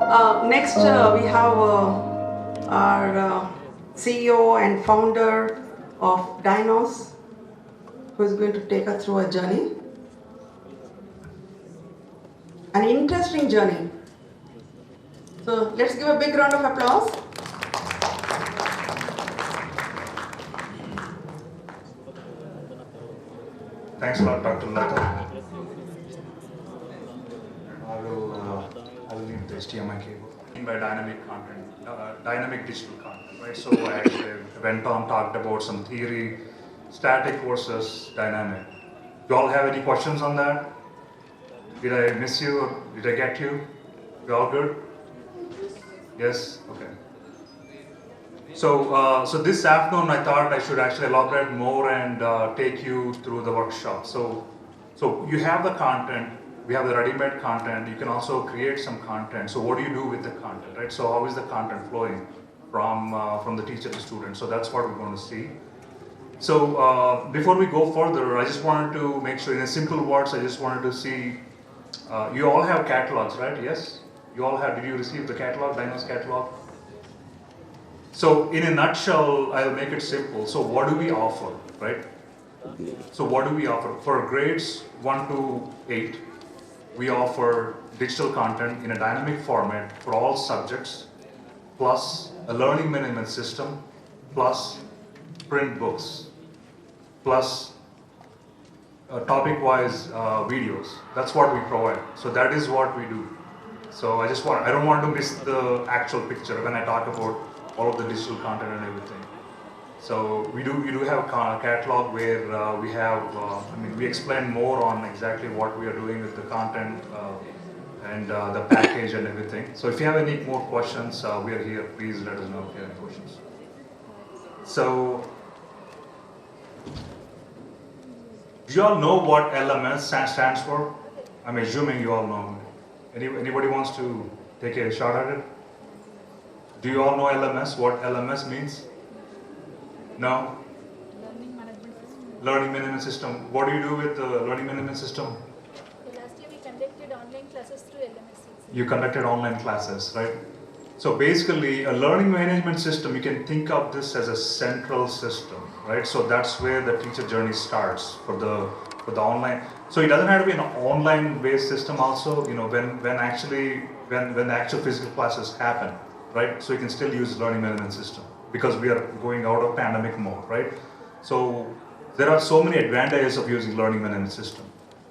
Next, we have our CEO and founder of Dinos, who is going to take us through a journey. An interesting journey. So let's give a big round of applause. Thanks a lot, Dr. Lata. I will need the HDMI cable. By dynamic content, dynamic digital content, right? So I actually went on, talked about some theory, static versus dynamic. Do you all have any questions on that? Did I miss you or did I get you? You all good? Yes? Okay. So this afternoon I thought I should actually elaborate more and take you through the workshop. So you have the content, we have the ready-made content, you can also create some content. So what do you do with the content, right? So how is the content flowing from the teacher to student? So that's what we're going to see. So before we go further, I just wanted to make sure, in simple words, I just wanted to see, you all have catalogs, right? Yes? You all have, did you receive the catalog, Dinos catalog? So in a nutshell, I'll make it simple. So what do we offer, right? So what do we offer? For grades 1 to 8, we offer digital content in a dynamic format for all subjects, plus a learning management system, plus print books, plus topic-wise videos. That's what we provide. So that is what we do. So I don't want to miss the actual picture when I talk about all of the digital content and everything. So we do have a catalog where we have, we explain more on exactly what we are doing with the content and the package and everything. So if you have any more questions, we are here. Please let us know if you have any questions. So, do you all know what LMS stands for? I'm assuming you all know. Anybody wants to take a shot at it? Do you all know LMS? What LMS means? No? Learning management system. Learning management system. What do you do with the learning management system? Last year we conducted online classes through LMS. You conducted online classes, right? So basically, a learning management system, you can think of this as a central system, right? So that's where the teacher journey starts for the online. So it doesn't have to be an online-based system also, when the actual physical classes happen, right? So you can still use learning management system because we are going out of pandemic mode, right? So there are so many advantages of using learning management system.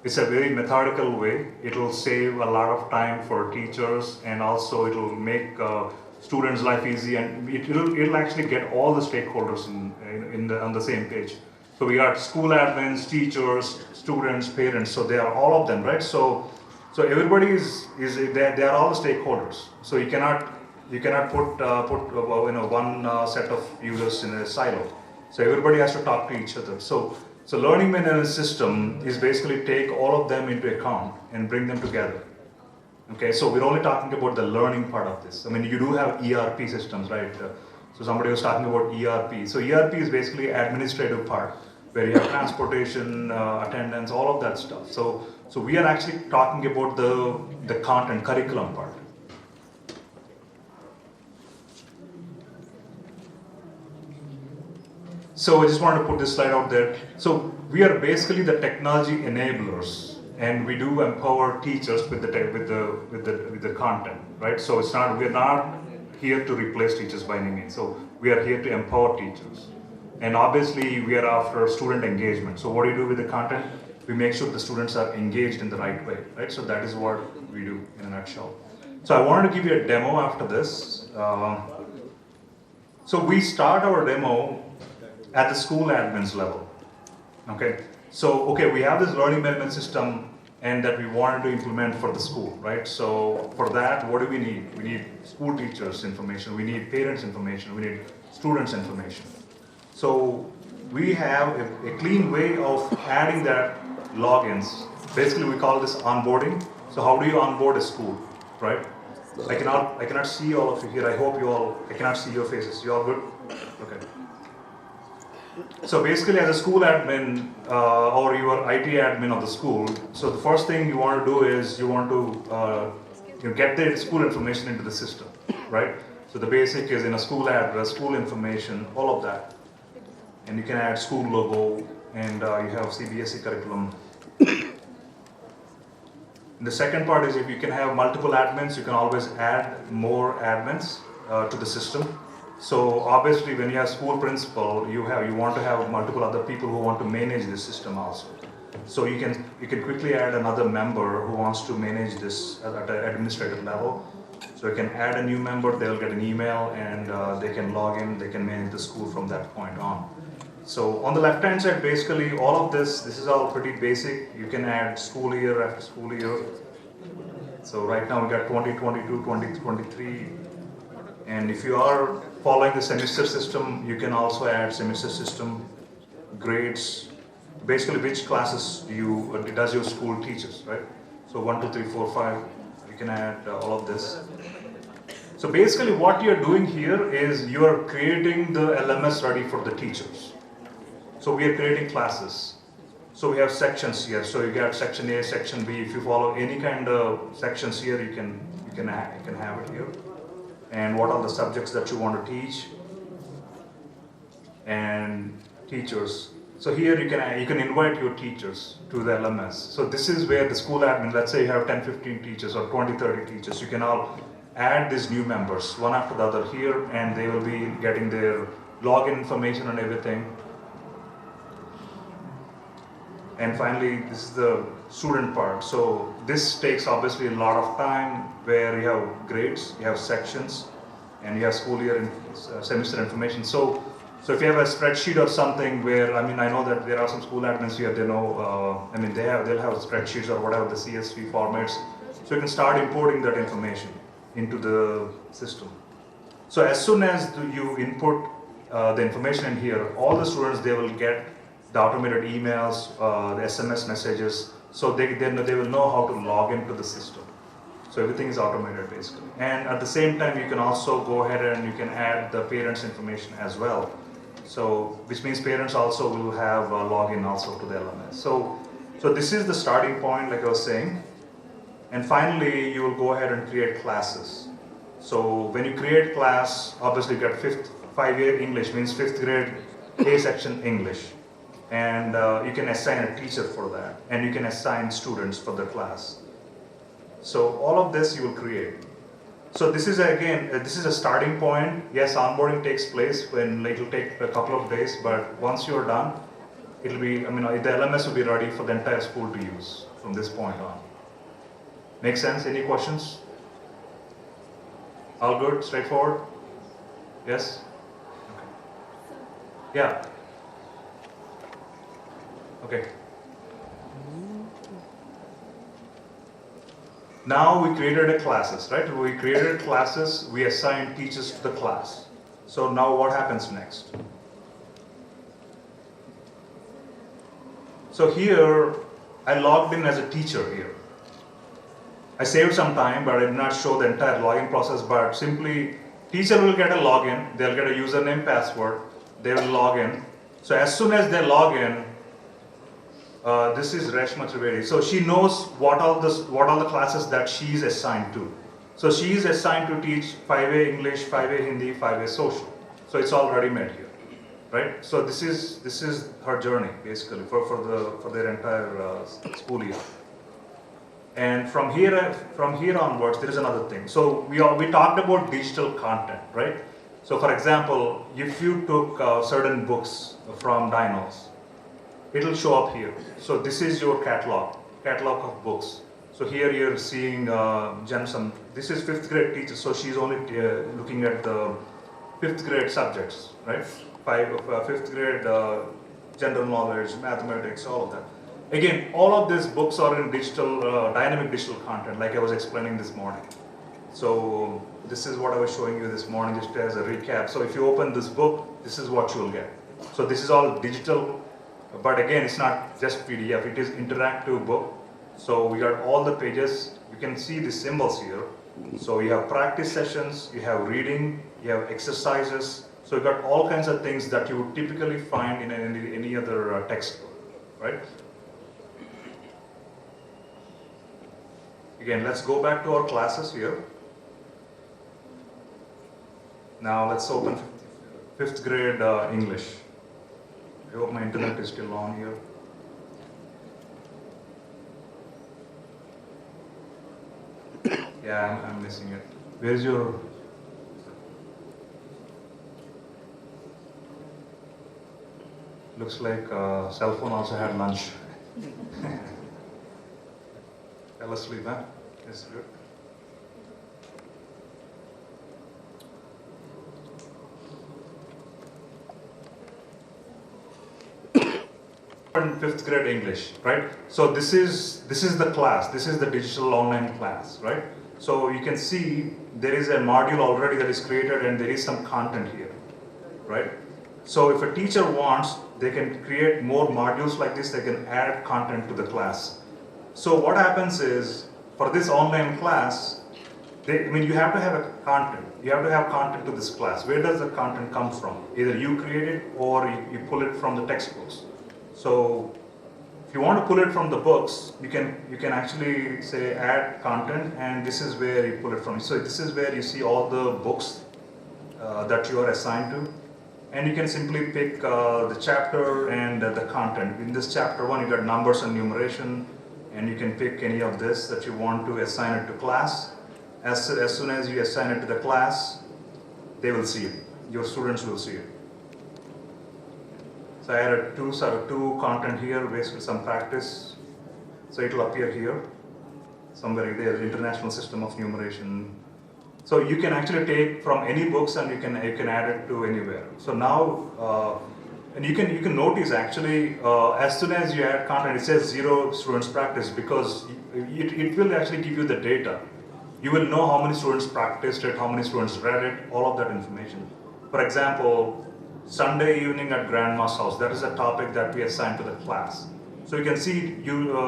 It's a very methodical way. It'll save a lot of time for teachers, and also it'll make students' life easy, and it'll actually get all the stakeholders on the same page. So we got school admins, teachers, students, parents. So they are all of them, right? So everybody they are all the stakeholders. So you cannot put one set of users in a silo. So everybody has to talk to each other. So learning management system is basically take all of them into account and bring them together. Okay, so we're only talking about the learning part of this. You do have ERP systems, right? So somebody was talking about ERP. So ERP is basically administrative part, where you have transportation, attendance, all of that stuff. So we are actually talking about the content, curriculum part. So I just wanted to put this slide out there. So we are basically the technology enablers, and we do empower teachers with the content, right? So we're not here to replace teachers by any means. So we are here to empower teachers, and obviously we are after student engagement. So what do you do with the content? We make sure the students are engaged in the right way, right? So that is what we do in a nutshell. So I wanted to give you a demo after this. So we start our demo at the school admins level. Okay, so we have this learning management system and that we wanted to implement for the school, right? So for that, what do we need? We need school teachers' information, we need parents' information, we need students' information. So we have a clean way of adding that logins. Basically, we call this onboarding. So how do you onboard a school, right? I cannot see all of you here. I cannot see your faces. You all good? Okay. So basically, as a school admin or your IT admin of the school, so the first thing you want to do is you want to get the school information into the system, right? So the basic is in a school address, school information, all of that. And you can add school logo, and you have CBSE curriculum. And the second part is if you can have multiple admins, you can always add more admins to the system. So obviously when you have school principal, you want to have multiple other people who want to manage the system also. So you can quickly add another member who wants to manage this at an administrative level. So you can add a new member, they'll get an email, and they can log in, they can manage the school from that point on. So on the left hand side, basically all of this is all pretty basic. You can add school year after school year. So right now we got 2022, 2023. And if you are following the semester system, you can also add semester system, grades, basically which classes does your school teaches, right? So 1, 2, 3, 4, 5, you can add all of this. So basically what you're doing here is you're creating the LMS ready for the teachers. So we are creating classes. So we have sections here. So you got section A, section B. If you follow any kind of sections here, you can have it here. And what are the subjects that you want to teach? And teachers. So here you can invite your teachers to the LMS. So this is where the school admin, let's say you have 10, 15 teachers or 20, 30 teachers, you can all add these new members one after the other here, and they will be getting their login information and everything. And finally, this is the student part. So this takes obviously a lot of time, where you have grades, you have sections, and you have school year and semester information. So if you have a spreadsheet or something where, I know that there are some school admins here, they know, they'll have spreadsheets or whatever, the CSV formats. So you can start importing that information into the system. So as soon as you input the information in here, all the students, they will get the automated emails, the SMS messages, so they will know how to log into the system. So everything is automated basically. And at the same time, you can also go ahead and you can add the parents' information as well. So which means parents also will have a login also to the LMS. So this is the starting point, like I was saying. And finally, you will go ahead and create classes. So when you create class, obviously you get 5-year English, means 5th grade A section English. And you can assign a teacher for that, and you can assign students for the class. So all of this you will create. So this is a starting point. Yes, onboarding takes place when it will take a couple of days, but once you're done, it'll be, the LMS will be ready for the entire school to use from this point on. Make sense? Any questions? All good? Straightforward? Yes? Okay. Yeah. Okay. Now we created classes, right? We created classes, we assigned teachers to the class. So now what happens next? So here, I logged in as a teacher here. I saved some time, but I did not show the entire login process, but simply, teacher will get a login, they'll get a username, password, they will log in. So as soon as they log in, this is Reshma Trivedi. So she knows what all the classes that she is assigned to. So she is assigned to teach 5A English, 5A Hindi, 5A Social. So it's all ready-made here, right? So this is her journey basically for their entire school year. And from here onwards, there is another thing. So we talked about digital content, right? So for example, if you took certain books from Dinos, it'll show up here. So this is your catalog of books. So here you're seeing this is 5th grade teacher, so she's only looking at the 5th grade subjects, right? 5th grade general knowledge, mathematics, all of that. Again, all of these books are in digital, dynamic digital content, like I was explaining this morning. So this is what I was showing you this morning, just as a recap. So if you open this book, this is what you'll get. So this is all digital. But again, it's not just PDF, it is interactive book. So we got all the pages, you can see the symbols here. So you have practice sessions, you have reading, you have exercises. So you got all kinds of things that you would typically find in any other textbook, right? Again, let's go back to our classes here. Now let's open 5th grade English. I hope my internet is still on here. Yeah, I'm missing it. Where's your... Looks like cell phone also had lunch. Fell asleep, huh? That's good. In 5th grade English, right? So this is the class. This is the digital online class, right? So you can see there is a module already that is created and there is some content here, right? So if a teacher wants, they can create more modules like this. They can add content to the class. So what happens is, for this online class, you have to have a content. You have to have content to this class. Where does the content come from? Either you create it or you pull it from the textbooks. So if you want to pull it from the books, you can actually say add content, and this is where you pull it from. So this is where you see all the books that you are assigned to. And you can simply pick the chapter and the content. In this chapter 1, you got numbers and numeration, and you can pick any of this that you want to assign it to class. As soon as you assign it to the class, they will see it. Your students will see it. So I added two content here based on some practice. So it will appear here, somewhere there, International System of Numeration. So you can actually take from any books and you can add it to anywhere. So now, and you can notice actually, as soon as you add content, it says 0 students practice, because it will actually give you the data. You will know how many students practiced it, how many students read it, all of that information. For example, Sunday evening at Grandma's house, that is a topic that we assign to the class. So you can see,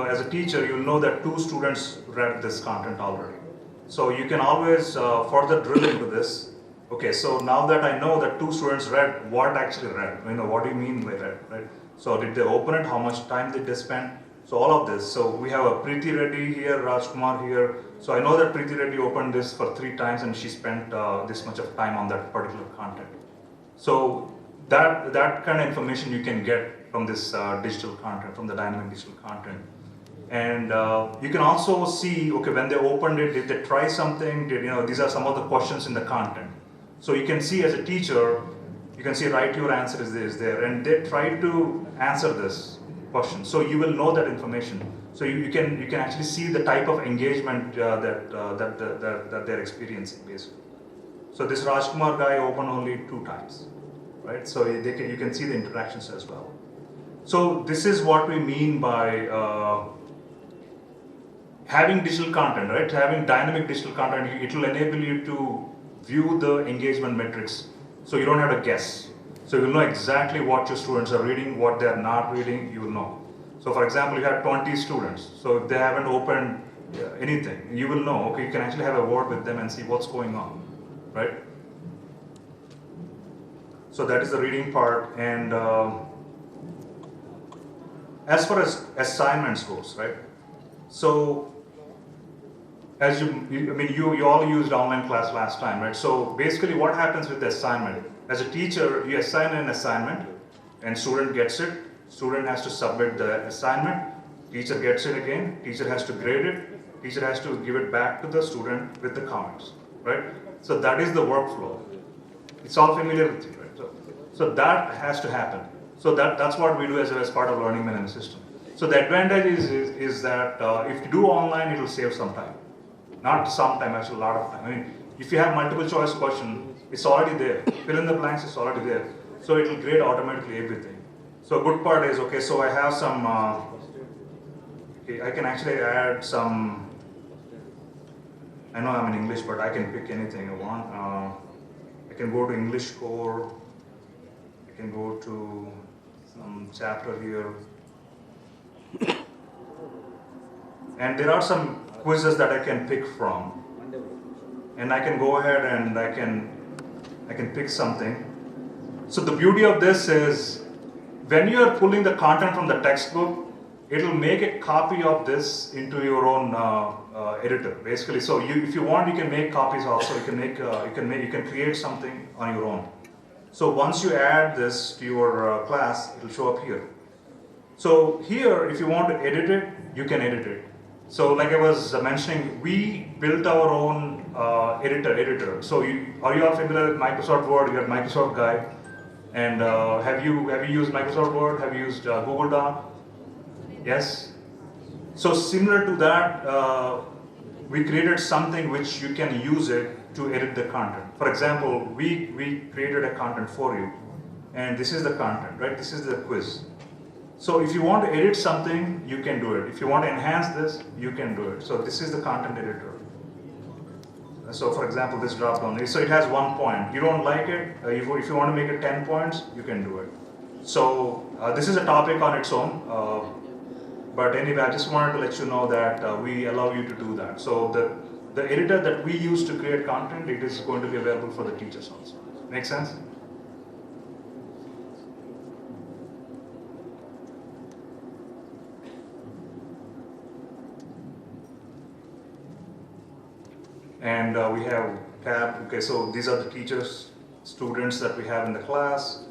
as a teacher, you'll know that 2 students read this content already. So you can always further drill into this. Okay, so now that I know that 2 students read, what actually read? What do you mean by read, right? So did they open it? How much time did they spend? So all of this. So we have a Preeti Reddy here, Rajkumar here. So I know that Preeti Reddy opened this for 3 times and she spent this much of time on that particular content. So that kind of information you can get from this digital content, from the dynamic digital content. And you can also see, okay, when they opened it, did they try something? These are some of the questions in the content. So you can see as a teacher, you can see write your answer is there, and they try to answer this question. So you will know that information. So you can actually see the type of engagement that they're experiencing basically. So this Rajkumar guy opened only 2 times, right? So you can see the interactions as well. So this is what we mean by having digital content, right? Having dynamic digital content, it will enable you to view the engagement metrics. So you don't have to guess. So you will know exactly what your students are reading, what they are not reading, you will know. So for example, you have 20 students. So if they haven't opened anything, you will know, okay, you can actually have a word with them and see what's going on, right? So that is the reading part. And as far as assignments goes, right? So as you all used online class last time, right? So basically what happens with the assignment? As a teacher, you assign an assignment and student gets it. Student has to submit the assignment. Teacher gets it again. Teacher has to grade it. Teacher has to give it back to the student with the comments, right? So that is the workflow. It's all familiar with you, right? So that has to happen. So that's what we do as part of learning management system. So the advantage is that if you do online, it will save some time. Not some time, actually a lot of time. If you have multiple choice question, it's already there. Fill in the blanks, it's already there. So it will grade automatically everything. So a good part is, okay, so I have some, I can actually add some, I know I'm in English, but I can pick anything I want. I can go to English core. I can go to some chapter here. And there are some quizzes that I can pick from. And I can go ahead and I can pick something. So the beauty of this is, when you are pulling the content from the textbook, it'll make a copy of this into your own editor, basically. So if you want, you can make copies also. You can create something on your own. So once you add this to your class, it'll show up here. So here, if you want to edit it, you can edit it. So like I was mentioning, we built our own editor. So are you all familiar with Microsoft Word? You're a Microsoft guy. And have you used Microsoft Word? Have you used Google Doc? Yes? So similar to that, we created something which you can use it to edit the content. For example, we created a content for you. And this is the content, right? This is the quiz. So if you want to edit something, you can do it. If you want to enhance this, you can do it. So this is the content editor. So for example, this drop down, so it has 1 point. You don't like it, if you want to make it 10 points, you can do it. So this is a topic on its own. But anyway, I just wanted to let you know that we allow you to do that. So the editor that we use to create content, it is going to be available for the teachers also. Make sense? And we have tab, okay, so these are the teachers, students that we have in the class.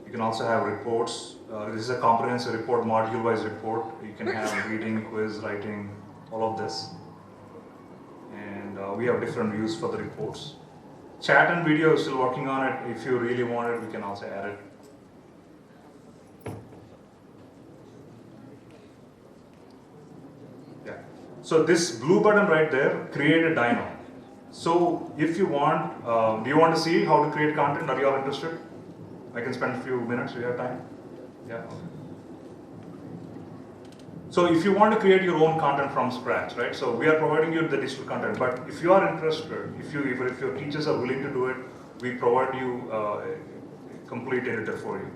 You can also have reports. This is a comprehensive report, module-wise report. You can have reading, quiz, writing, all of this. And we have different views for the reports. Chat and video is still working on it. If you really want it, we can also add it. Yeah. So this blue button right there, create a dyno. So if you want, do you want to see how to create content? Are you all interested? I can spend a few minutes. Do you have time? Yeah. So if you want to create your own content from scratch, right? So we are providing you the digital content. But if you are interested, if your teachers are willing to do it, we provide you a complete editor for you.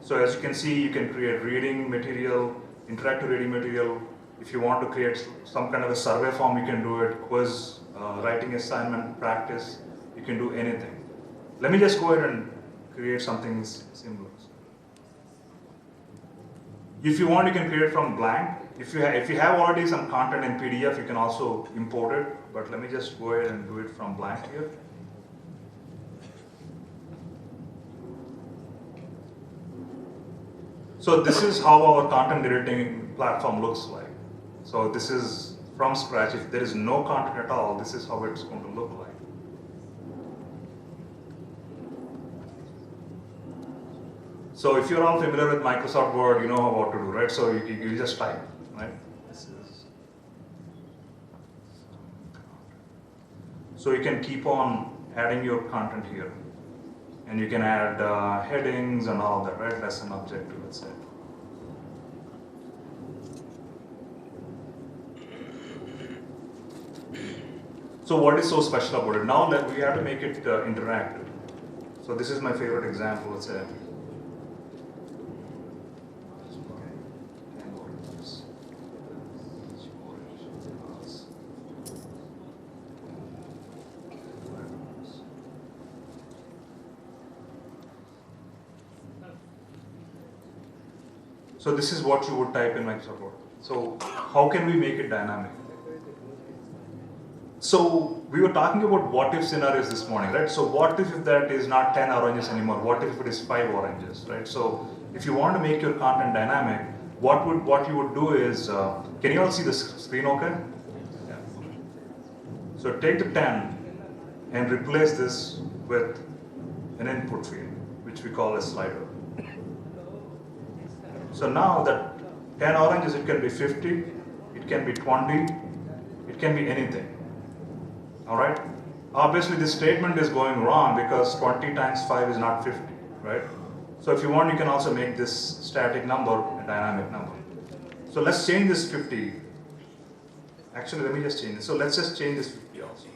So as you can see, you can create reading material, interactive reading material. If you want to create some kind of a survey form, you can do it. Quiz, writing assignment, practice, you can do anything. Let me just go ahead and create something similar. If you want, you can create from blank. If you have already some content in PDF, you can also import it. But let me just go ahead and do it from blank here. So this is how our content editing platform looks like. So this is from scratch. If there is no content at all, this is how it's going to look like. So if you're all familiar with Microsoft Word, you know what to do, right? So you just type, right? So you can keep on adding your content here. And you can add headings and all that, right? Lesson objective, let's say. So what is so special about it? Now that we have to make it interactive. So this is my favorite example, let's say. So this is what you would type in Microsoft Word. So how can we make it dynamic? So we were talking about what if scenarios this morning, right? So what if that is not 10 oranges anymore? What if it is 5 oranges, right? So if you want to make your content dynamic, what you would do is, can you all see the screen okay? Yeah. So take the 10 and replace this with an input field, which we call a slider. So now that 10 oranges, it can be 50, it can be 20, it can be anything. All right? Obviously, this statement is going wrong because 20 times 5 is not 50, right? So if you want, you can also make this static number a dynamic number. So let's change this 50. Actually, let me just change this. So let's just change this 50 also.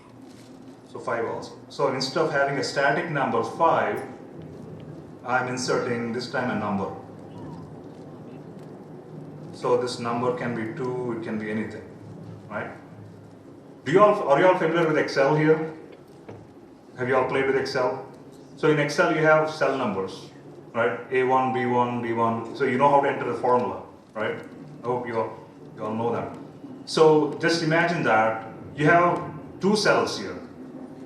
So 5 also. So instead of having a static number 5, I'm inserting this time a number. So this number can be 2, it can be anything, right? Are you all familiar with Excel here? Have you all played with Excel? So in Excel you have cell numbers, right? A1, B1, B1. So you know how to enter the formula, right? I hope you all know that. So just imagine that you have two cells here,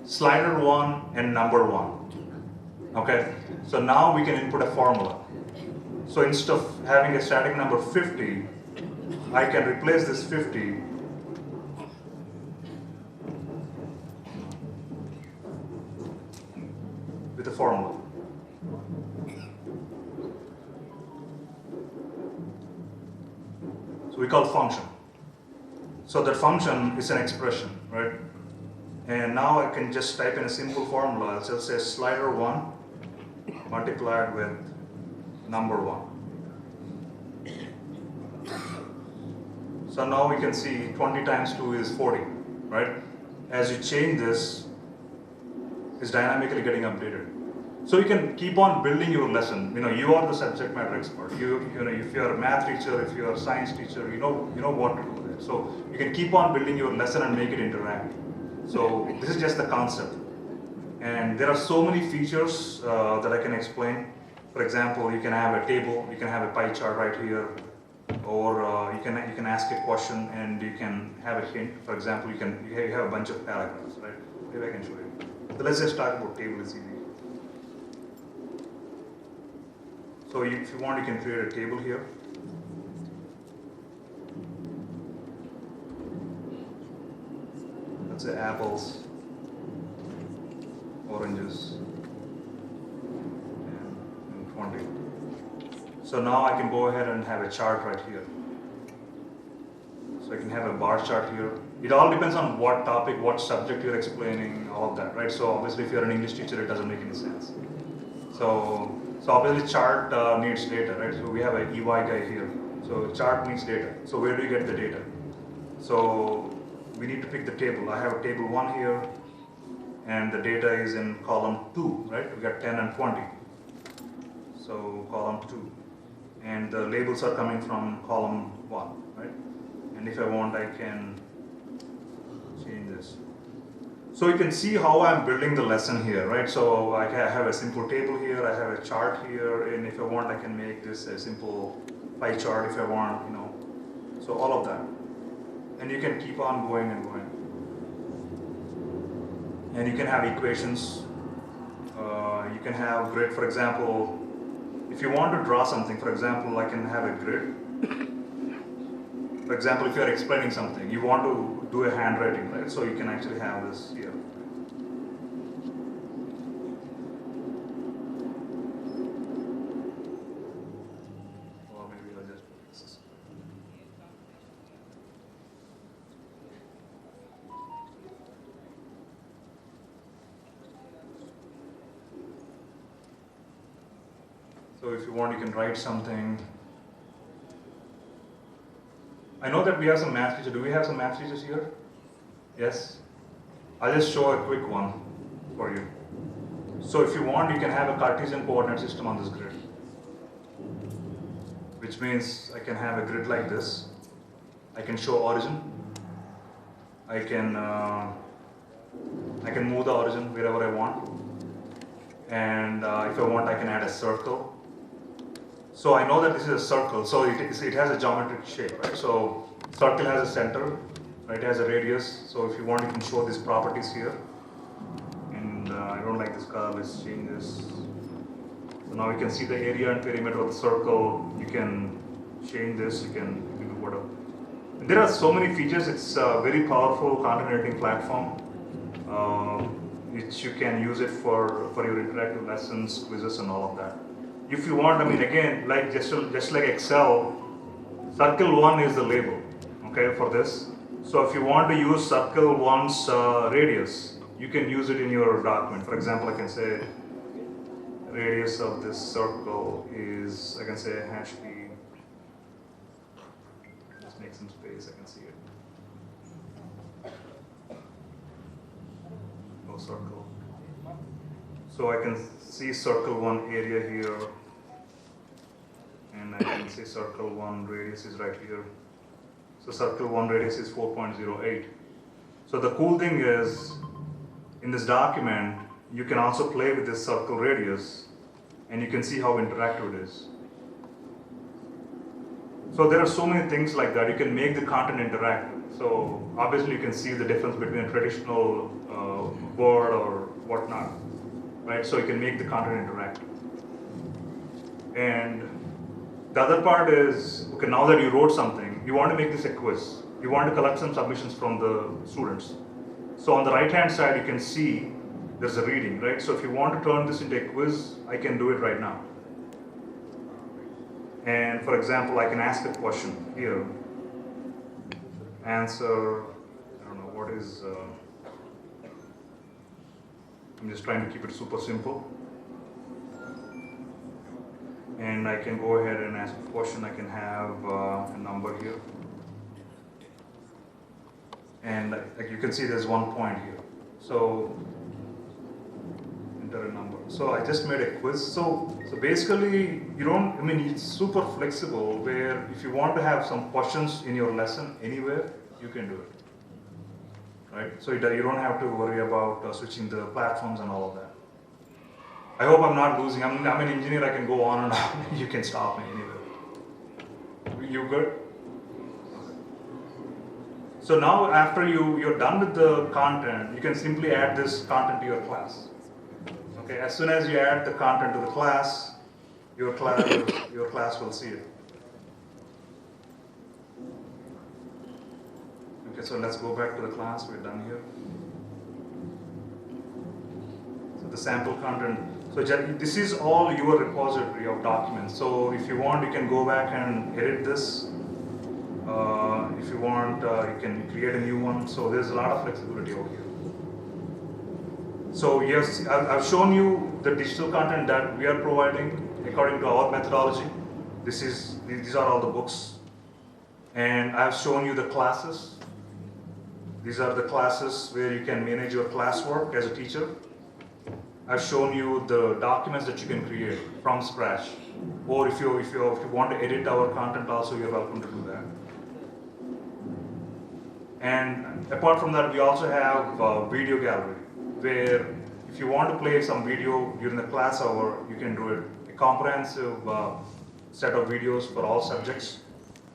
slider 1 and number 1. Okay, so now we can input a formula. So instead of having a static number 50, I can replace this 50 with a formula. So we call function. So that function is an expression, right? And now I can just type in a simple formula. I'll just say slider 1 multiplied with number 1. So now we can see 20 times 2 is 40, right? As you change this, it's dynamically getting updated. So you can keep on building your lesson. You know, you are the subject matter expert. You know, if you're a math teacher, if you're a science teacher, you know what to do there. So you can keep on building your lesson and make it interactive. So this is just the concept. And there are so many features that I can explain. For example, you can have a table, you can have a pie chart right here, or you can ask a question and you can have a hint. For example, you have a bunch of paragraphs, right? Maybe I can show you. So let's just talk about table. It's easy. So if you want, you can create a table here. Let's say apples, oranges, and 20. So now I can go ahead and have a chart right here. So I can have a bar chart here. It all depends on what topic, what subject you're explaining, all of that, right? So obviously if you're an English teacher, it doesn't make any sense. So obviously chart needs data, right? So we have an EY guy here. So chart needs data. So where do you get the data? So we need to pick the table. I have a table 1 here, and the data is in column 2, right? We got 10 and 20. So column 2. And the labels are coming from column 1, right? And if I want, I can change this. So you can see how I'm building the lesson here, right? So I have a simple table here, I have a chart here, and if I want, I can make this a simple pie chart if I want, you know. So all of that. And you can keep on going and going. And you can have equations. You can have grid, for example. If you want to draw something, for example, I can have a grid. For example, if you're explaining something, you want to do a handwriting, right? So you can actually have this here. Or maybe I'll just put this. So if you want, you can write something. I know that we have some math teachers. Do we have some math teachers here? Yes? I'll just show a quick one for you. So if you want, you can have a Cartesian coordinate system on this grid. Which means I can have a grid like this. I can show origin. I can move the origin wherever I want. And if I want, I can add a circle. So I know that this is a circle, so it has a geometric shape, right? So circle has a center, right? It has a radius. So if you want, you can show these properties here. And I don't like this color, let's change this. So now you can see the area and perimeter of the circle. You can change this, you can do whatever. And there are so many features. It's a very powerful content editing platform. Which you can use it for your interactive lessons, quizzes, and all of that. If you want, I mean, again, like just like Excel, circle 1 is the label, okay, for this. So if you want to use circle 1's radius, you can use it in your document. For example, I can say radius of this circle is, I can say #p. Just make some space, I can see it. No circle. So I can see circle 1 area here. And I can say circle 1 radius is right here. So circle 1 radius is 4.08. So the cool thing is, in this document, you can also play with this circle radius, and you can see how interactive it is. So there are so many things like that. You can make the content interactive. So obviously you can see the difference between a traditional board or whatnot, right? So you can make the content interactive. And the other part is, okay, now that you wrote something, you want to make this a quiz. You want to collect some submissions from the students. So on the right-hand side, you can see there's a reading, right? So if you want to turn this into a quiz, I can do it right now. And for example, I can ask a question here. Answer, I don't know, what is, I'm just trying to keep it super simple. And I can go ahead and ask a question. I can have a number here. And like you can see there's 1 point here. So enter a number. So I just made a quiz. So basically you don't, I mean, it's super flexible where if you want to have some questions in your lesson anywhere, you can do it. Right? So you don't have to worry about switching the platforms and all of that. I hope I'm not losing. I'm an engineer, I can go on and on. You can stop me anywhere. You good? So now after you're done with the content, you can simply add this content to your class. Okay, as soon as you add the content to the class, your class will see it. Okay, so let's go back to the class, we're done here. So the sample content. So this is all your repository of documents. So if you want, you can go back and edit this. If you want, you can create a new one. So there's a lot of flexibility over here. So yes, I've shown you the digital content that we are providing according to our methodology. These are all the books. And I've shown you the classes. These are the classes where you can manage your classwork as a teacher. I've shown you the documents that you can create from scratch. Or if you want to edit our content also, you're welcome to do that. And apart from that, we also have a video gallery, where if you want to play some video during the class hour, you can do it. A comprehensive set of videos for all subjects.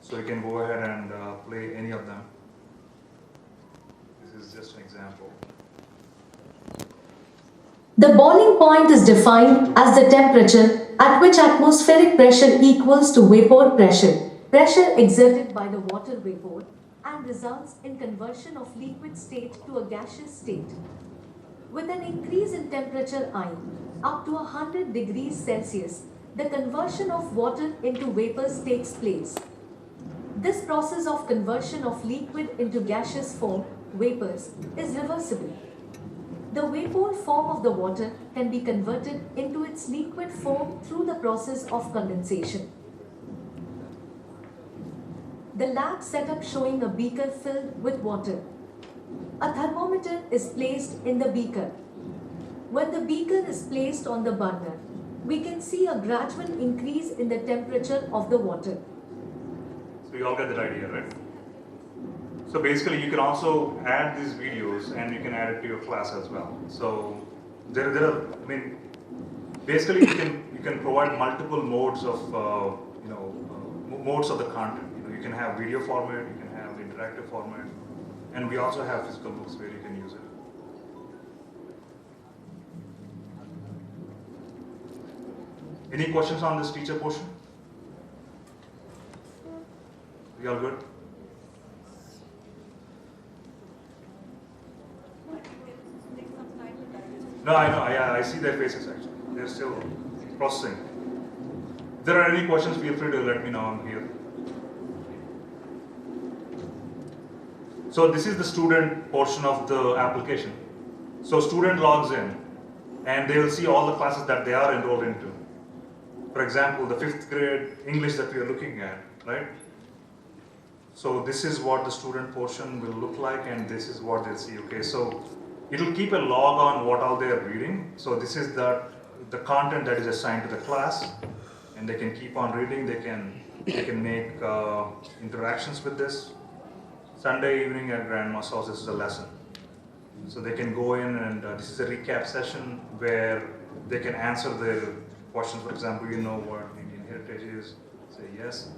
So you can go ahead and play any of them. This is just an example. The boiling point is defined as the temperature at which atmospheric pressure equals to vapor pressure, pressure exerted by the water vapor, and results in conversion of liquid state to a gaseous state. With an increase in temperature I up to 100 degrees Celsius, the conversion of water into vapors takes place. This process of conversion of liquid into gaseous form, vapors, is reversible. The vapor form of the water can be converted into its liquid form through the process of condensation. The lab setup showing a beaker filled with water. A thermometer is placed in the beaker. When the beaker is placed on the burner, we can see a gradual increase in the temperature of the water. So you all get that idea, right? So basically you can also add these videos and you can add it to your class as well. So there are, I mean, basically you can provide multiple modes of, modes of the content. You can have video format, you can have the interactive format, and we also have physical books where you can use it. Any questions on this teacher portion? You all good? No, I know, I see their faces actually. They're still processing. If there are any questions, feel free to let me know, I'm here. So this is the student portion of the application. So student logs in and they will see all the classes that they are enrolled into. For example, the 5th grade English that we are looking at, right? So this is what the student portion will look like and this is what they'll see. Okay, so it'll keep a log on what all they're reading. So this is the content that is assigned to the class and they can keep on reading, they can make interactions with this. Sunday evening at Grandma's house, this is a lesson. So they can go in and this is a recap session where they can answer the questions. For example, you know what Indian heritage is, say yes.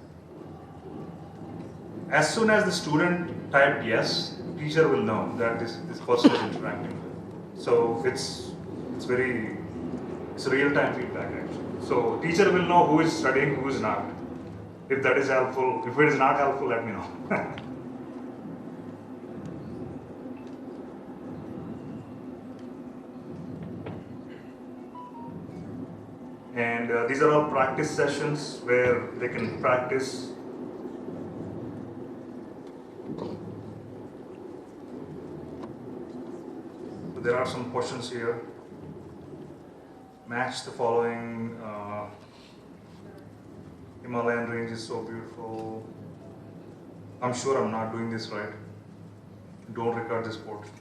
as soon as the student typed yes, teacher will know that this person is interacting. So it's real-time feedback actually. So teacher will know who is studying, who is not. If that is helpful, if it is not helpful, let me know. And these are all practice sessions where they can practice. So there are some questions here. Match the following. Himalayan range is so beautiful. I'm sure I'm not doing this right. Don't record this portion.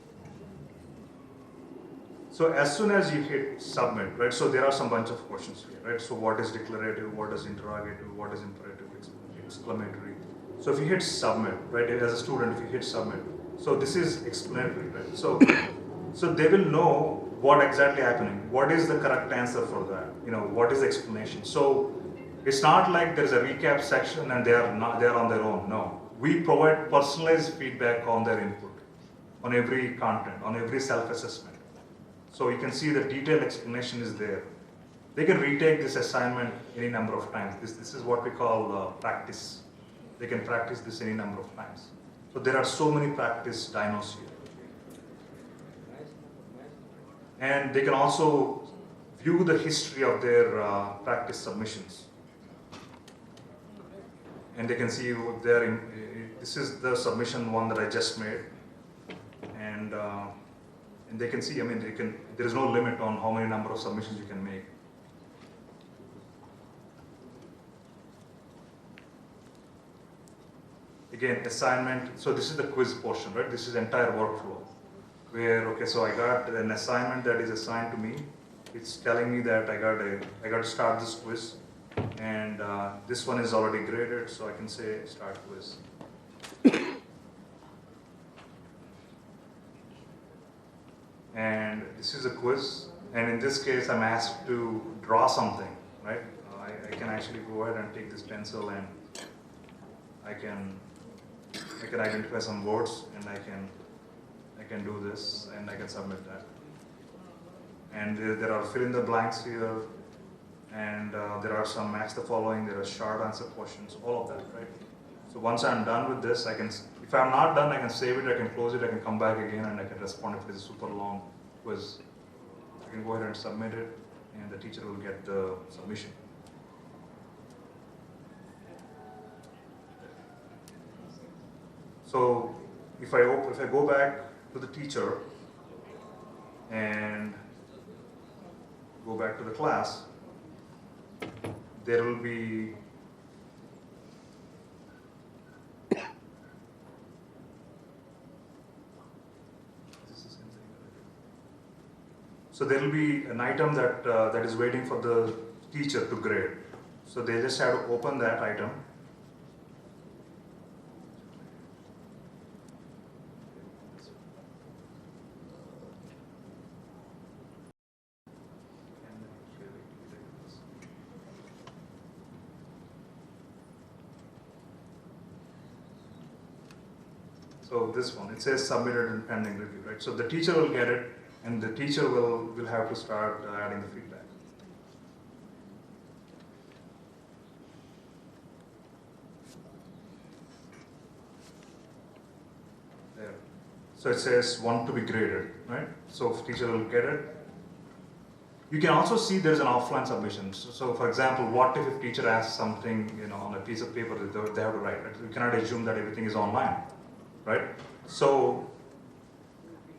So as soon as you hit submit, right? So there are some bunch of questions here, right? So what is declarative? What is interrogative? What is imperative? Exclamatory. So if you hit submit, right? As a student, if you hit submit, so this is explanatory, right? So they will know what exactly happening. What is the correct answer for that? You know, what is the explanation? So it's not like there's a recap section and they are on their own. No, we provide personalized feedback on their input, on every content, on every self-assessment. So you can see the detailed explanation is there. They can retake this assignment any number of times. This is what we call practice. They can practice this any number of times. So there are so many practice dinos here. And they can also view the history of their practice submissions. And they can see this is the submission one that I just made. And they can see, I mean, there is no limit on how many number of submissions you can make. Again, assignment, so this is the quiz portion, right? This is the entire workflow. Where, okay, so I got an assignment that is assigned to me. It's telling me that I got to start this quiz. And this one is already graded, so I can say start quiz. And this is a quiz, and in this case I'm asked to draw something, right? I can actually go ahead and take this pencil and I can identify some words, and I can do this and I can submit that. And there are fill in the blanks here, and there are some match the following, there are short answer questions, all of that, right? So once I'm done with this, if I'm not done, I can save it, I can close it, I can come back again, and I can respond if it's a super long quiz. I can go ahead and submit it, and the teacher will get the submission. So if I go back to the teacher and go back to the class, there will be an item that is waiting for the teacher to grade. So they just have to open that item. So this one, it says submitted and pending review, right? So the teacher will get it, and the teacher will have to start adding the feedback. There. So it says want to be graded, right? So teacher will get it. You can also see there's an offline submission. So for example, what if teacher asks something, on a piece of paper that they have to write, right? You cannot assume that everything is online, right? So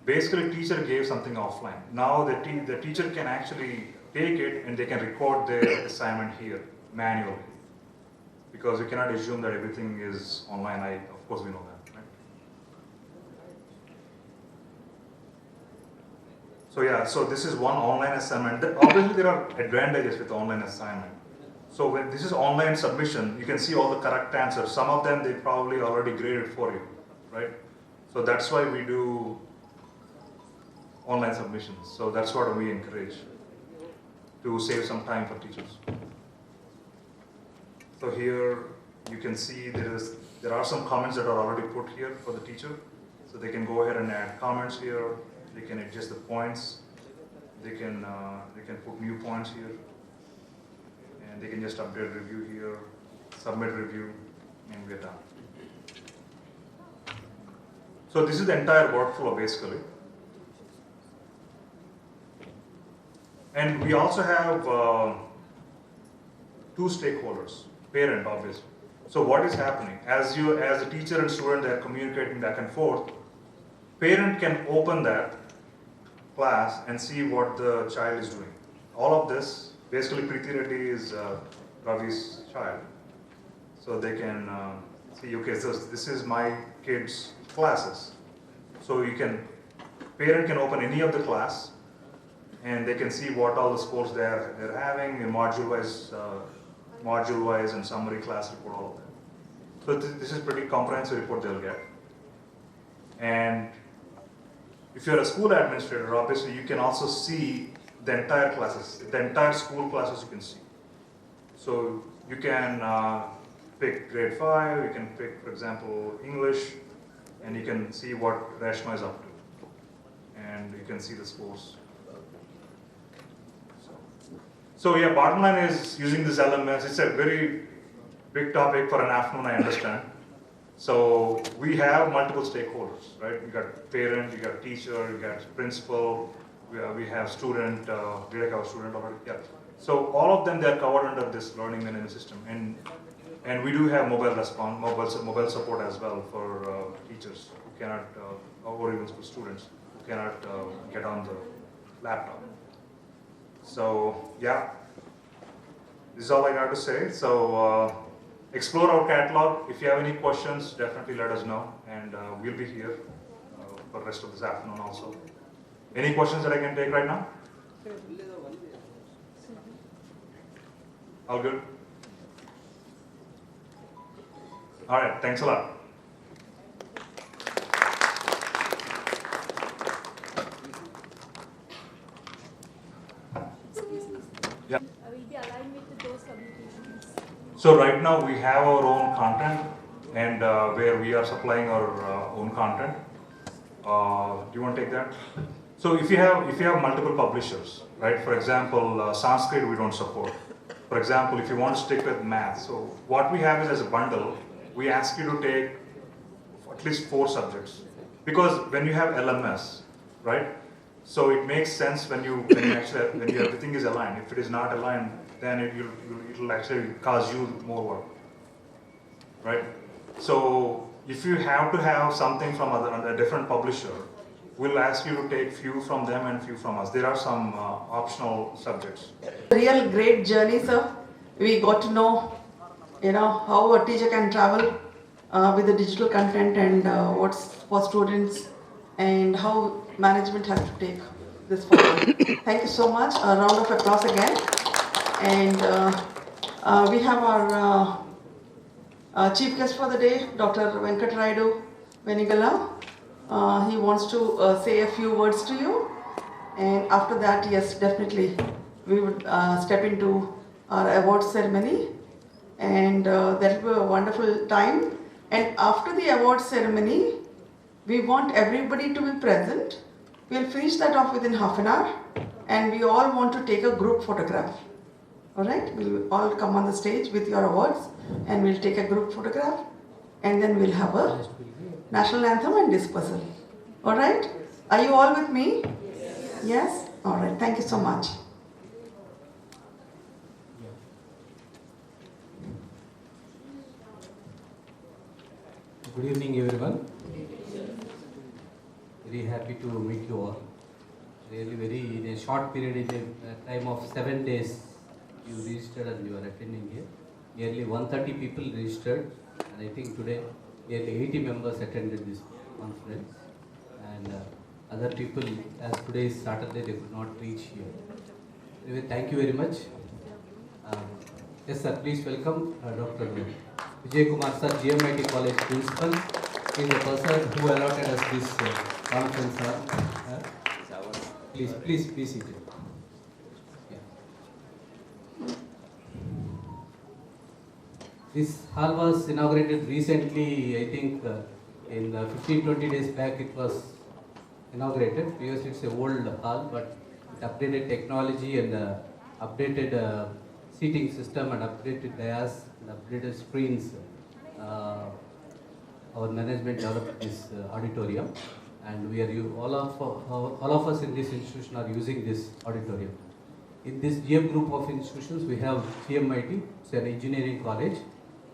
basically, teacher gave something offline. Now the teacher can actually take it and they can record their assignment here manually, because we cannot assume that everything is online. Of course, we know that, right? So yeah, so this is one online assignment. Obviously, there are advantages with online assignment. So when this is online submission, you can see all the correct answers. Some of them they probably already graded for you, right? So that's why we do online submissions. So that's what we encourage, to save some time for teachers. So here, you can see there are some comments that are already put here for the teacher. So they can go ahead and add comments here. They can adjust the points. They can put new points here. And they can just update review here, submit review, and we're done. So this is the entire workflow basically. And we also have two stakeholders, parent obviously. So what is happening? As a teacher and student, they are communicating back and forth. Parent can open that class and see what the child is doing. All of this, basically Preeti Reddy is Ravi's child. So they can see, okay, so this is my kid's classes. So parent can open any of the class and they can see what all the scores they're having in module-wise and summary class report, all of that. So this is pretty comprehensive report they'll get. And if you're a school administrator, obviously you can also see the entire classes, the entire school classes you can see. So you can pick grade 5, you can pick, for example, English, and you can see what Reshma is up to. And you can see the scores. So yeah, bottom line is using this LMS. It's a very big topic for an afternoon, I understand. So we have multiple stakeholders, right? We got parent, we got teacher, we got principal, we have student, did I cover student already? Yeah. So all of them, they are covered under this learning management system. And we do have mobile support as well for teachers who cannot, or even for students who cannot get on the laptop. So yeah, this is all I got to say. So explore our catalog. If you have any questions, definitely let us know, and we'll be here for the rest of this afternoon also. Any questions that I can take right now? All good? All right, thanks a lot. Yeah. Will be aligned with those publications. So right now we have our own content, and where we are supplying our own content. Do you want to take that? So if you have multiple publishers, right? For example, Sanskrit we don't support. For example, if you want to stick with math, so what we have is as a bundle, we ask you to take at least 4 subjects, because when you have LMS, right? So it makes sense when everything is aligned. If it is not aligned, then it'll actually cause you more work, right? So if you have to have something from a different publisher, we'll ask you to take few from them and few from us. There are some optional subjects. Real great journey, sir. We got to know, how a teacher can travel with the digital content and what's for students and how management has to take this forward. Thank you so much. A round of applause again. And we have our chief guest for the day, Dr. Venkatrayudu Venigala. He wants to say a few words to you. And after that, yes, definitely, we would step into our award ceremony. And that will be a wonderful time. And after the award ceremony, we want everybody to be present. We'll finish that off within half an hour. And we all want to take a group photograph. All right? We'll all come on the stage with your awards. And we'll take a group photograph. And then we'll have a national anthem and dispersal. All right? Are you all with me? Yes? All right. Thank you so much. Good evening, everyone. Very happy to meet you all. Really in a short period, in a time of 7 days, you registered and you are attending here. Nearly 130 people registered, and I think today nearly 80 members attended this conference. And other people, as today is Saturday, they could not reach here. Anyway, thank you very much. Yes, sir, please welcome Dr. Vijay Kumar sir, GMIT College Principal. He is the person who allotted us this conference, sir. Please be seated. Yeah. This hall was inaugurated recently, I think in 15-20 days back it was inaugurated. Previously it's a old hall, but with updated technology and updated seating system and updated dais and updated screens. Our management developed this auditorium, and we are all of us in this institution are using this auditorium. In this GM group of institutions, we have GMIT, it's an engineering college,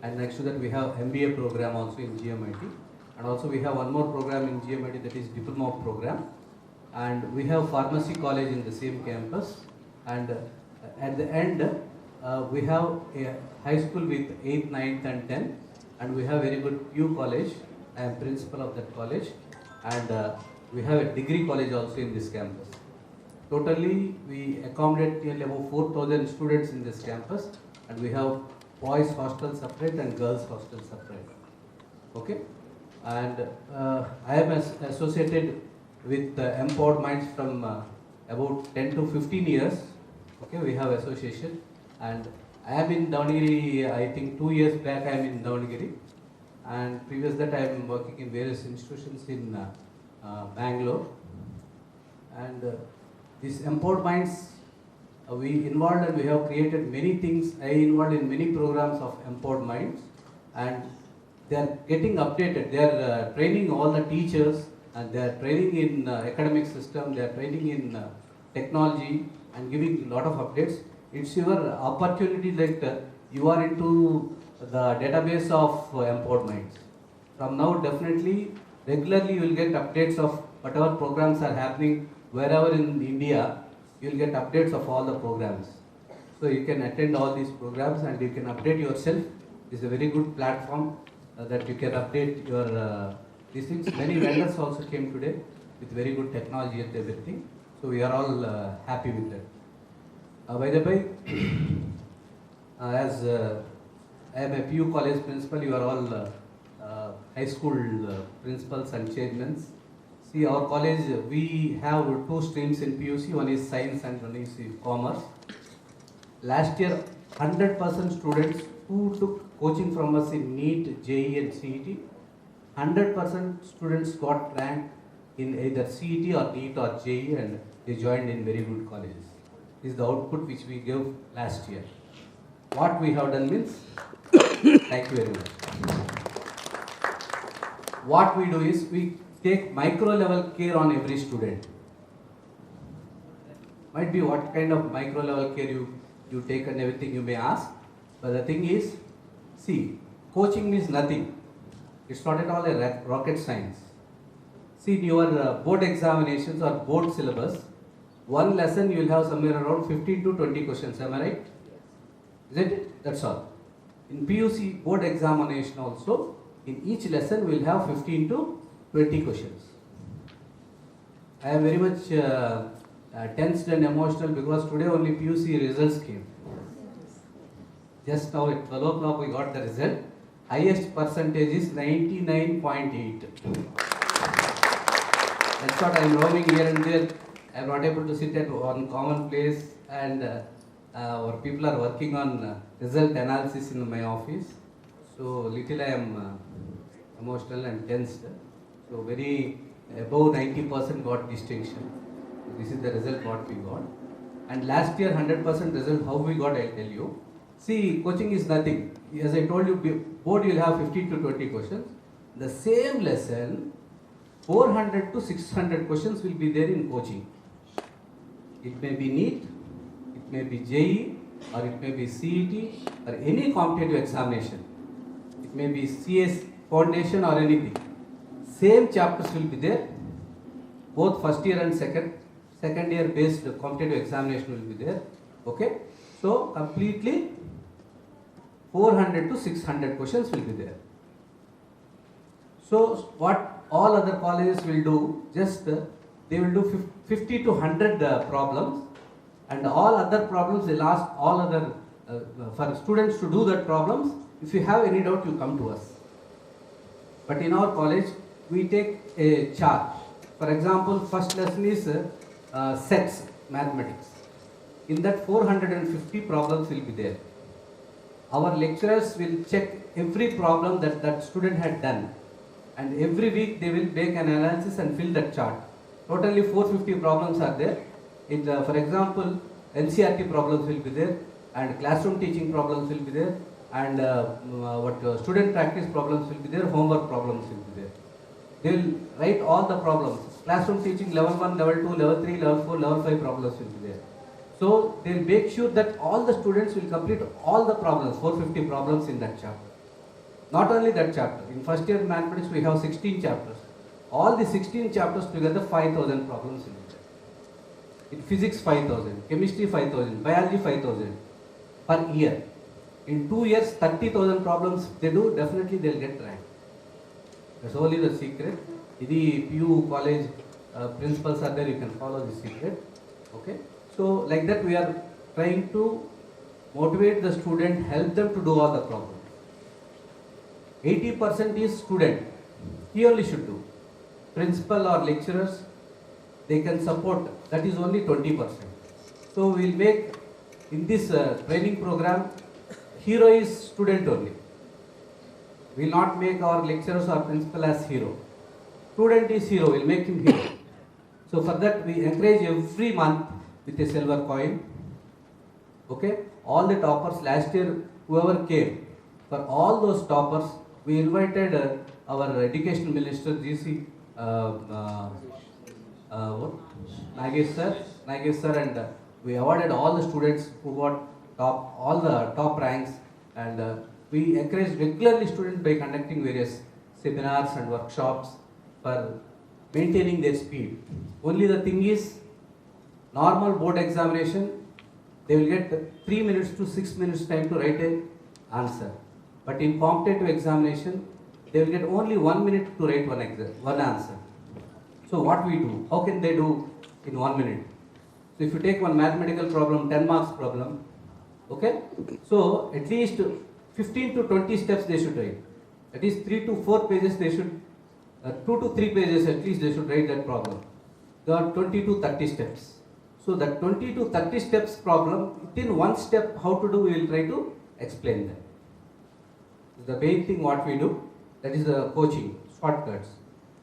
and next to that we have MBA program also in GMIT, and also we have one more program in GMIT, that is diploma program, and we have pharmacy college in the same campus, and at the end we have a high school with 8th, 9th and 10th, and we have very good PU college. I am principal of that college, and we have a degree college also in this campus. Totally, we accommodate nearly about 4,000 students in this campus, and we have boys hostel separate and girls hostel separate. Okay, and I am associated with Empowered Minds from about 10 to 15 years. Okay, we have association, and I am in Davangere. I think 2 years back I am in Davangere, and previous that I am working in various institutions in Bangalore, and this Empowered Minds, we involved and we have created many things. I involved in many programs of Empowered Minds, and they are getting updated. They are training all the teachers, and they are training in academic system. They are training in technology and giving a lot of updates. It's your opportunity that you are into the database of Empowered Minds. From now, definitely, regularly you will get updates of whatever programs are happening wherever in India. You will get updates of all the programs. So you can attend all these programs and you can update yourself. It's a very good platform that you can update your these things. Many vendors also came today with very good technology and everything. So we are all happy with that. By the way, as I am a PU college principal, you are all high school principals and chairmen. See, our college, we have 2 streams in PUC, one is science and one is commerce. Last year, 100% students who took coaching from us in NEET, JEE and CET, 100% students got ranked in either CET or NEET or JEE, and they joined in very good colleges. This is the output which we gave last year. What we have done means, thank you very much. What we do is, we take micro level care on every student. Might be what kind of micro level care you take and everything you may ask, but the thing is, see, coaching means nothing. It's not at all a rocket science. See, in your board examinations or board syllabus, one lesson you will have somewhere around 15 to 20 questions, am I right? Is it? That's all. In PUC board examination also, in each lesson we will have 15 to 20 questions. I am very much tensed and emotional because today only PUC results came. Just now at 12 o'clock we got the result. Highest percentage is 99.8. That's what I am roaming here and there. I am not able to sit at one common place, and our people are working on result analysis in my office. So little I am emotional and tensed. So very above 90% got distinction. This is the result what we got. And last year 100% result, how we got, I'll tell you. See, coaching is nothing. As I told you, board you will have 15 to 20 questions. The same lesson, 400 to 600 questions will be there in coaching. It may be NEET, it may be JEE, or it may be CET, or any competitive examination. It may be CS foundation or anything. Same chapters will be there. Both first year and second year based competitive examination will be there. Okay. So completely 400 to 600 questions will be there. So what all other colleges will do, just they will do 50 to 100 problems, and all other problems they'll ask all other for students to do that problems. If you have any doubt, you come to us. But in our college, we take a chart. For example, first lesson is sets, mathematics. In that 450 problems will be there. Our lecturers will check every problem that that student had done, and every week they will make an analysis and fill that chart. Totally 450 problems are there. For example, NCRT problems will be there, and classroom teaching problems will be there, and student practice problems will be there, homework problems will be there. They will write all the problems. Classroom teaching level 1, level 2, level 3, level 4, level 5 problems will be there. So they will make sure that all the students will complete all the problems, 450 problems in that chapter. Not only that chapter, in first year mathematics we have 16 chapters. All the 16 chapters together 5,000 problems will be there. In physics 5,000, chemistry 5,000, biology 5,000 per year. In 2 years 30,000 problems they do, definitely they will get rank. That's only the secret. The PU college principals are there, you can follow the secret. Okay. So like that we are trying to motivate the student, help them to do all the problems. 80% is student, he only should do. Principal or lecturers, they can support, that is only 20%. So we will make in this training program, hero is student only. We will not make our lecturers or principal as hero. Student is hero, we will make him hero. So for that we encourage every month with a silver coin. Okay, all the toppers last year, whoever came, for all those toppers, we invited our education minister GC Nagesh sir, and we awarded all the students who got all the top ranks, and we encourage regularly students by conducting various seminars and workshops for maintaining their speed. Only the thing is, normal board examination, they will get 3 minutes to 6 minutes time to write an answer. But in competitive examination, they will get only 1 minute to write one answer. So what we do? How can they do in 1 minute? So if you take one mathematical problem, 10 marks problem, okay? So at least 15 to 20 steps they should write. At least 3 to 4 pages they should, 2 to 3 pages at least they should write that problem. There are 20 to 30 steps. So that 20 to 30 steps problem, within one step how to do, we will try to explain that. The main thing what we do, that is the coaching, shortcuts.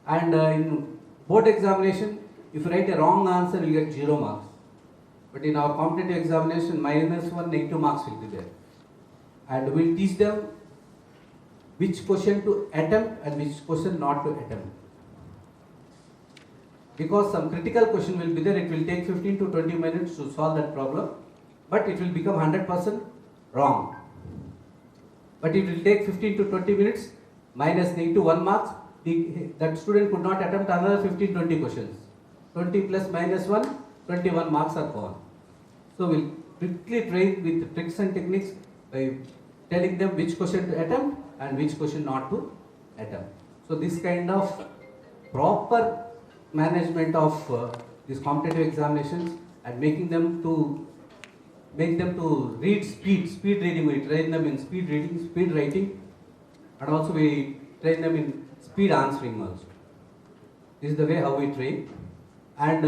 And in board examination, if you write a wrong answer, you will get 0 marks. But in our competitive examination, -1, -2 marks will be there. And we will teach them which question to attempt and which question not to attempt. Because some critical question will be there, it will take 15 to 20 minutes to solve that problem, but it will become 100% wrong. But it will take 15 to 20 minutes, -1 marks, that student could not attempt another 15-20 questions. 20 plus -1, 21 marks are gone. So we'll quickly train with tricks and techniques by telling them which question to attempt and which question not to attempt. So this kind of proper management of these competitive examinations and making them to read speed reading. We train them in speed reading, speed writing, and also we train them in speed answering also. This is the way how we train. And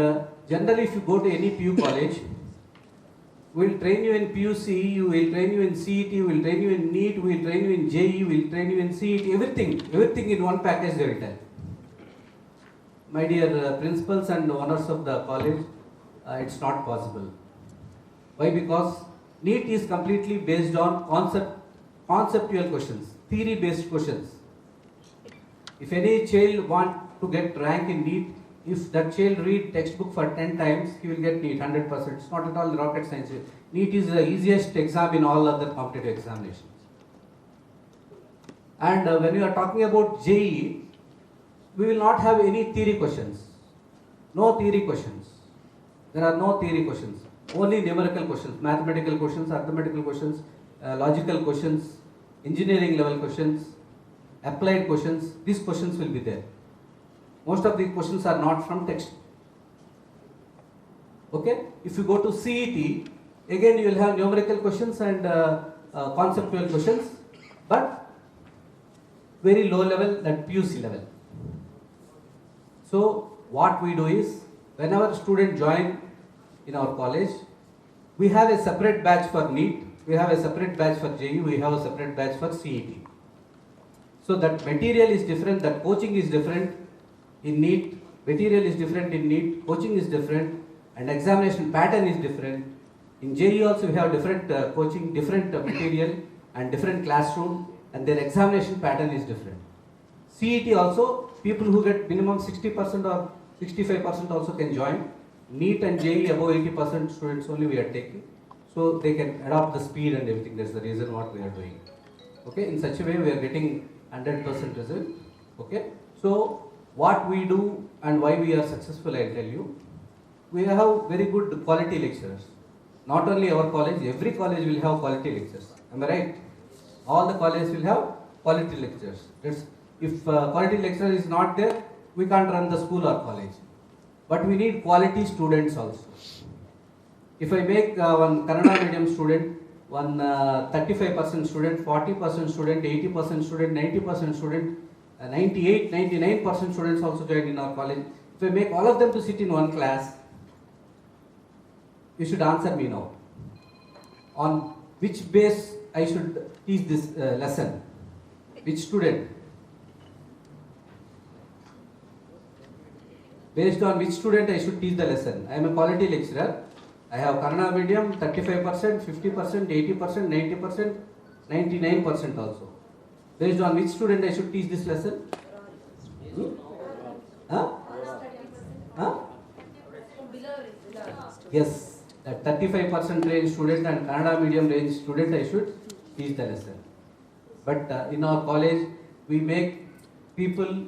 generally, if you go to any PU college, we will train you in PUCE, we will train you in CET, we will train you in NEET, we will train you in JEE, we will train you in CET, everything in one package they will tell. My dear principals and owners of the college, it's not possible. Why? Because NEET is completely based on conceptual questions, theory-based questions. If any child want to get rank in NEET, if that child read textbook for 10 times, he will get NEET 100%. It's not at all rocket science. NEET is the easiest exam in all other competitive examinations. And when you are talking about JEE, we will not have any theory questions. No theory questions. There are no theory questions. Only numerical questions, mathematical questions, arithmetical questions, logical questions, engineering level questions, applied questions. These questions will be there. Most of the questions are not from text. Okay? If you go to CET, again you will have numerical questions and conceptual questions, but very low level, that PUC level. So what we do is, whenever student join in our college, we have a separate batch for NEET, we have a separate batch for JEE, we have a separate batch for CET. So that material is different, that coaching is different in NEET, material is different in NEET, coaching is different, and examination pattern is different. In JEE also we have different coaching, different material and different classroom, and their examination pattern is different. CET also, people who get minimum 60% or 65% also can join. NEET and JEE above 80% students only we are taking. So they can adopt the speed and everything. That's the reason what we are doing. Okay, in such a way we are getting 100% result. Okay, so what we do and why we are successful, I'll tell you. We have very good quality lecturers. Not only our college, every college will have quality lecturers. Am I right? All the colleges will have quality lecturers. If quality lecturer is not there, we can't run the school or college. But we need quality students also. If I make one Kannada medium student, one 35% student, 40% student, 80% student, 90% student, 98, 99% students also join in our college. If I make all of them to sit in one class, you should answer me now. On which base I should teach this lesson? Which student? Based on which student I should teach the lesson? I am a quality lecturer. I have Kannada medium 35%, 50%, 80%, 90%, 99% also. Based on which student I should teach this lesson? Huh? Huh? Yes, that 35% range student and Kannada medium range student I should teach the lesson. But in our college, we make people,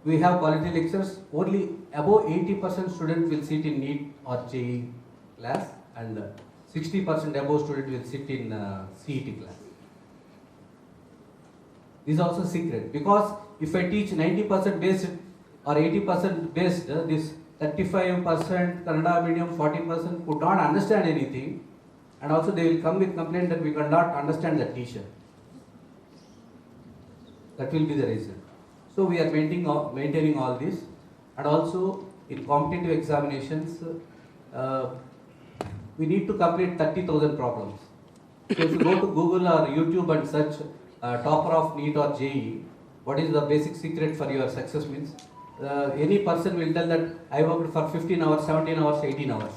we have quality lectures, only above 80% student will sit in NEET or JEE class and 60% above student will sit in CET class. This is also secret, because if I teach 90% based or 80% based, this 35% Kannada medium, 40% could not understand anything, and also they will come with complaint that we cannot understand the teacher. That will be the reason. So we are maintaining all this, and also in competitive examinations, we need to complete 30,000 problems. So if you go to Google or YouTube and search topper of NEET or JEE, what is the basic secret for your success means? Any person will tell that I worked for 15 hours, 17 hours, 18 hours.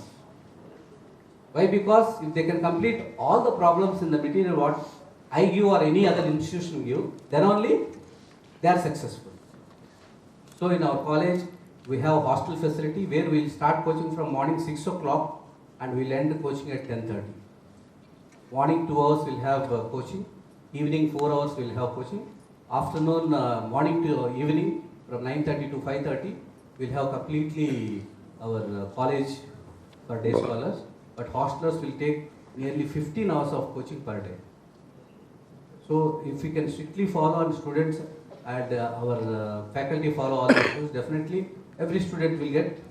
Why? Because if they can complete all the problems in the material what I give or any other institution give, then only they are successful. So in our college, we have hostel facility where we will start coaching from morning 6 o'clock and we will end coaching at 10:30. Morning 2 hours we will have coaching, evening 4 hours we will have coaching, afternoon, morning to evening from 9:30 to 5:30 we will have completely our college for day scholars, but hostelers will take nearly 15 hours of coaching per day. So if we can strictly follow on students and our faculty follow all the rules, definitely every student will get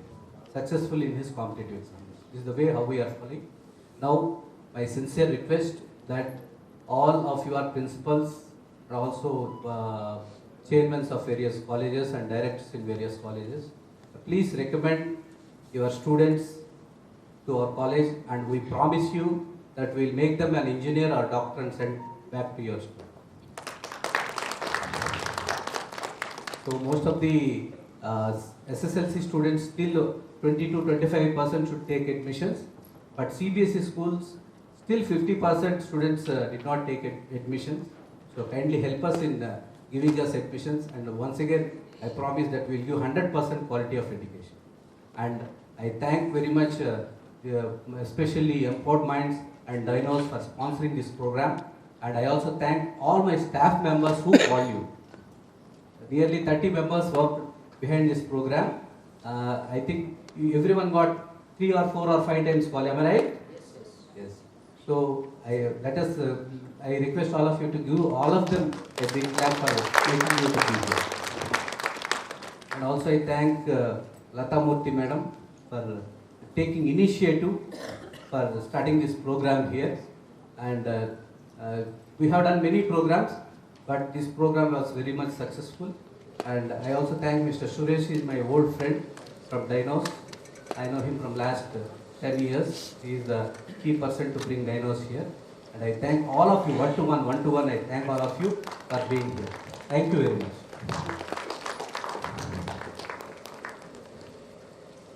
successful in his competitive exams. This is the way how we are following. Now, my sincere request that all of you are principals and also chairmen of various colleges and directors in various colleges, please recommend your students to our college, and we promise you that we will make them an engineer or doctor and send back to your school. So most of the SSLC students, still 20 to 25% should take admissions, but CBSE schools still 50% students did not take admissions. So kindly help us in giving us admissions, and once again I promise that we will give 100% quality of education. And I thank very much especially Empowered Minds and Dinos for sponsoring this program, and I also thank all my staff members who called you. Nearly 30 members worked behind this program. I think everyone got 3 or 4 or 5 times call. Am I right? Yes. So I request all of you to give all of them a big clap for making you the video. And also I thank Lata Murthy madam for taking initiative for starting this program here. And we have done many programs, but this program was very much successful. And I also thank Mr. Suresh, he is my old friend from Dinos. I know him from last 10 years. He is the key person to bring Dinos here. And I thank all of you, one to one, I thank all of you for being here. Thank you very much.